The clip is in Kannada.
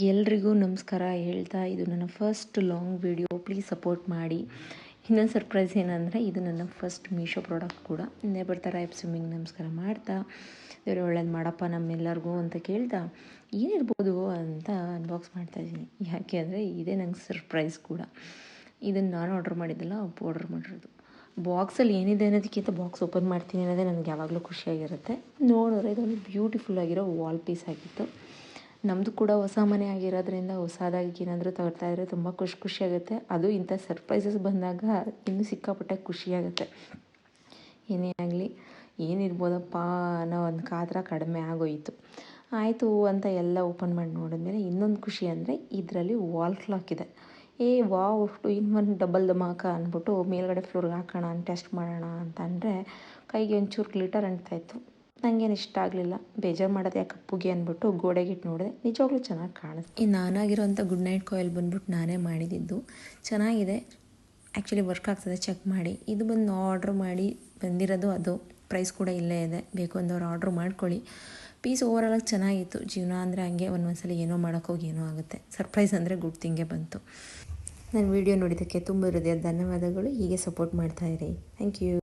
ಎಲ್ರಿಗೂ ನಮಸ್ಕಾರ ಹೇಳ್ತಾ, ಇದು ನನ್ನ first long video. Please support ಮಾಡಿ. ಇನ್ನೊಂದು ಸರ್ಪ್ರೈಸ್ ಏನಂದರೆ, ಇದು ನನ್ನ ಫಸ್ಟ್ ಮೀಶೋ ಪ್ರಾಡಕ್ಟ್ ಕೂಡ. ಹಿಂದೆ ಬರ್ತಾರೆ ಸ್ವಿಮ್ಮಿಂಗ್ ನಮಸ್ಕಾರ ಮಾಡ್ತಾ, ದೇವ್ರು ಒಳ್ಳೇದು ಮಾಡಪ್ಪ ನಮ್ಮೆಲ್ಲರಿಗೂ ಅಂತ ಕೇಳ್ತಾ ಏನಿರ್ಬೋದು ಅಂತ ಅನ್ಬಾಕ್ಸ್ ಮಾಡ್ತಾಯಿದ್ದೀನಿ. ಯಾಕೆ ಅಂದರೆ ಇದೇ ನಂಗೆ ಸರ್ಪ್ರೈಸ್ ಕೂಡ. ಇದನ್ನು ನಾನು ಆರ್ಡ್ರ್ ಮಾಡಿದ್ದಲ್ಲ, ಅಪ್ಪು ಆರ್ಡ್ರ್ ಮಾಡಿರೋದು. ಬಾಕ್ಸಲ್ಲಿ ಏನಿದೆ ಅನ್ನೋದಕ್ಕಿಂತ ಬಾಕ್ಸ್ ಓಪನ್ ಮಾಡ್ತೀನಿ ಅನ್ನೋದೇ ನನಗೆ ಯಾವಾಗಲೂ ಖುಷಿಯಾಗಿರುತ್ತೆ. ನೋಡಿದ್ರೆ ಇದೊಂದು ಬ್ಯೂಟಿಫುಲ್ ಆಗಿರೋ ವಾಲ್ ಪೀಸ್ ಆಗಿತ್ತು. ನಮ್ಮದು ಕೂಡ ಹೊಸ ಮನೆ ಆಗಿರೋದ್ರಿಂದ ಹೊಸದಾಗಿ ಏನಾದರೂ ತಗೊಳ್ತಾಯಿದ್ರೆ ತುಂಬ ಖುಷಿಯಾಗುತ್ತೆ. ಅದು ಇಂಥ ಸರ್ಪ್ರೈಸಸ್ ಬಂದಾಗ ಇನ್ನೂ ಸಿಕ್ಕಾಪಟ್ಟೆ ಖುಷಿಯಾಗುತ್ತೆ. ಏನೇ ಆಗಲಿ, ಏನಿರ್ಬೋದಪ್ಪ ಅನ್ನೋ ಒಂದು ಕಾತರ ಕಡಿಮೆ ಆಗೋಯಿತು. ಆಯಿತು ಅಂತ ಎಲ್ಲ ಓಪನ್ ಮಾಡಿ ನೋಡಿದ್ಮೇಲೆ ಇನ್ನೊಂದು ಖುಷಿ ಅಂದರೆ ಇದರಲ್ಲಿ ವಾಲ್ ಕ್ಲಾಕ್ ಇದೆ. ವಾವ್, ಇನ್ನೊಂದು ಡಬಲ್ ಧಮಾಕ ಅಂದ್ಬಿಟ್ಟು ಮೇಲ್ಗಡೆ ಫ್ಲೋರ್ಗೆ ಹಾಕೋಣ ಅಂತ ಟೆಸ್ಟ್ ಮಾಡೋಣ ಅಂತ ಅಂದರೆ ಕೈಗೆ ಒಂಚೂರು ಗ್ಲಿಟರ್ ಅಂಟ್ತಾಯಿತ್ತು. ನನಗೇನು ಇಷ್ಟ ಆಗಲಿಲ್ಲ. ಬೇಜಾರು ಮಾಡೋದು ಯಾಕೆ ಅಪ್ಪುಗೆ ಅಂದ್ಬಿಟ್ಟು ಗೋಡೆಗಿಟ್ಟು ನೋಡಿದೆ. ನಿಜವಾಗ್ಲೂ ಚೆನ್ನಾಗಿ ಕಾಣಿಸ್ತು. ಈ ನಾನಾಗಿರೋಂಥ ಗುಡ್ ನೈಟ್ ಕಾಯಿಲ್ ಬಂದ್ಬಿಟ್ಟು ನಾನೇ ಮಾಡಿದ್ದು. ಚೆನ್ನಾಗಿದೆ, ಆ್ಯಕ್ಚುಲಿ ವರ್ಕ್ ಆಗ್ತದೆ, ಚೆಕ್ ಮಾಡಿ. ಇದು ಬಂದು ಆರ್ಡ್ರ್ ಮಾಡಿ ಬಂದಿರೋದು, ಅದು ಪ್ರೈಸ್ ಕೂಡ ಇಲ್ಲೇ ಇದೆ. ಬೇಕು ಅಂದವ್ರು ಆರ್ಡ್ರ್ ಮಾಡ್ಕೊಳ್ಳಿ. ಪೀಸ್ ಓವರಾಲಾಗಿ ಚೆನ್ನಾಗಿತ್ತು. ಜೀವನ ಅಂದರೆ ಹಂಗೆ ಒಂದೊಂದ್ಸಲ ಏನೋ ಮಾಡೋಕ್ಕೋಗಿ ಏನೋ ಆಗುತ್ತೆ. ಸರ್ಪ್ರೈಸ್ ಅಂದರೆ ಗುಡ್ ಥಿಂಗೇ ಬಂತು. ನನ್ನ ವಿಡಿಯೋ ನೋಡಿದ್ದಕ್ಕೆ ತುಂಬ ಹೃದಯದ ಧನ್ಯವಾದಗಳು. ಹೀಗೆ ಸಪೋರ್ಟ್ ಮಾಡ್ತಾಯಿರಿ. Thank you.